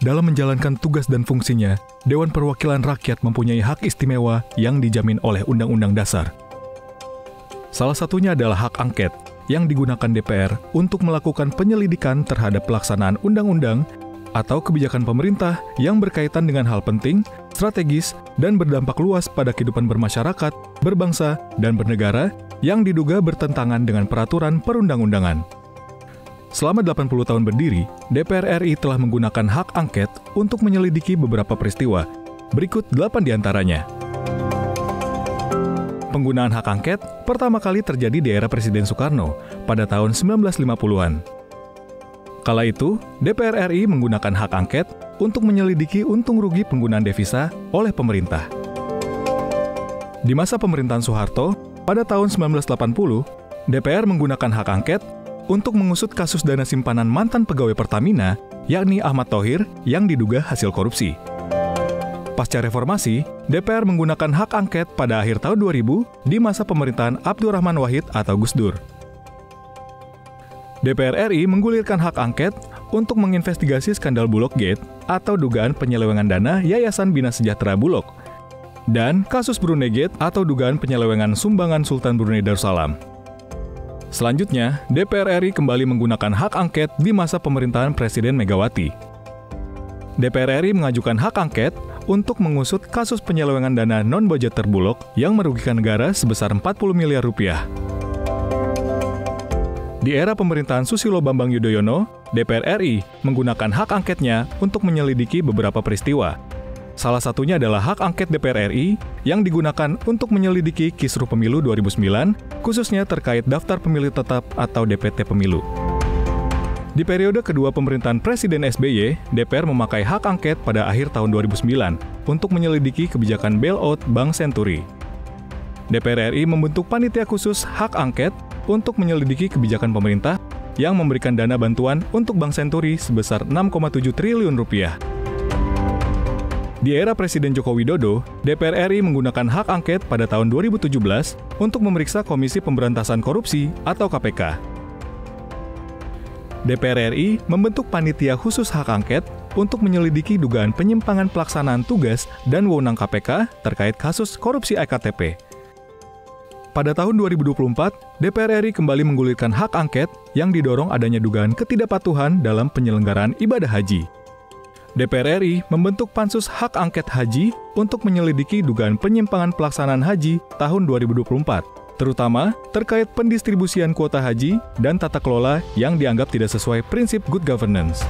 dalam menjalankan tugas dan fungsinya, Dewan Perwakilan Rakyat mempunyai hak istimewa yang dijamin oleh Undang-Undang Dasar. Salah satunya adalah hak angket, yang digunakan DPR untuk melakukan penyelidikan terhadap pelaksanaan undang-undang atau kebijakan pemerintah yang berkaitan dengan hal penting, strategis, dan berdampak luas pada kehidupan bermasyarakat, berbangsa, dan bernegara yang diduga bertentangan dengan peraturan perundang-undangan. Selama 80 tahun berdiri, DPR RI telah menggunakan hak angket untuk menyelidiki beberapa peristiwa. Berikut 8 diantaranya. Penggunaan hak angket pertama kali terjadi di era Presiden Soekarno pada tahun 1950-an. Kala itu, DPR RI menggunakan hak angket untuk menyelidiki untung rugi penggunaan devisa oleh pemerintah. Di masa pemerintahan Soeharto, pada tahun 1980, DPR menggunakan hak angket untuk mengusut kasus dana simpanan mantan pegawai Pertamina, yakni Ahmad Thohir, yang diduga hasil korupsi. Pasca reformasi, DPR menggunakan hak angket pada akhir tahun 2000 di masa pemerintahan Abdurrahman Wahid atau Gus Dur. DPR RI menggulirkan hak angket untuk menginvestigasi skandal Bulog Gate atau dugaan penyelewengan dana Yayasan Bina Sejahtera Bulog, dan kasus Brunei Gate atau dugaan penyelewengan sumbangan Sultan Brunei Darussalam. Selanjutnya, DPR RI kembali menggunakan hak angket di masa pemerintahan Presiden Megawati. DPR RI mengajukan hak angket untuk mengusut kasus penyelewengan dana non-budgeter Bulog yang merugikan negara sebesar 40 miliar rupiah. Di era pemerintahan Susilo Bambang Yudhoyono, DPR RI menggunakan hak angketnya untuk menyelidiki beberapa peristiwa. Salah satunya adalah hak angket DPR RI yang digunakan untuk menyelidiki kisruh pemilu 2009, khususnya terkait daftar pemilih tetap atau DPT pemilu. Di periode kedua pemerintahan Presiden SBY, DPR memakai hak angket pada akhir tahun 2009 untuk menyelidiki kebijakan bailout Bank Senturi. DPR RI membentuk panitia khusus hak angket untuk menyelidiki kebijakan pemerintah yang memberikan dana bantuan untuk Bank Senturi sebesar 6,7 triliun rupiah. Di era Presiden Joko Widodo, DPR RI menggunakan hak angket pada tahun 2017 untuk memeriksa Komisi Pemberantasan Korupsi atau KPK. DPR RI membentuk panitia khusus hak angket untuk menyelidiki dugaan penyimpangan pelaksanaan tugas dan wewenang KPK terkait kasus korupsi EKTP. Pada tahun 2024, DPR RI kembali menggulirkan hak angket yang didorong adanya dugaan ketidakpatuhan dalam penyelenggaraan ibadah haji. DPR RI membentuk Pansus Hak Angket Haji untuk menyelidiki dugaan penyimpangan pelaksanaan haji tahun 2024, terutama terkait pendistribusian kuota haji dan tata kelola yang dianggap tidak sesuai prinsip good governance.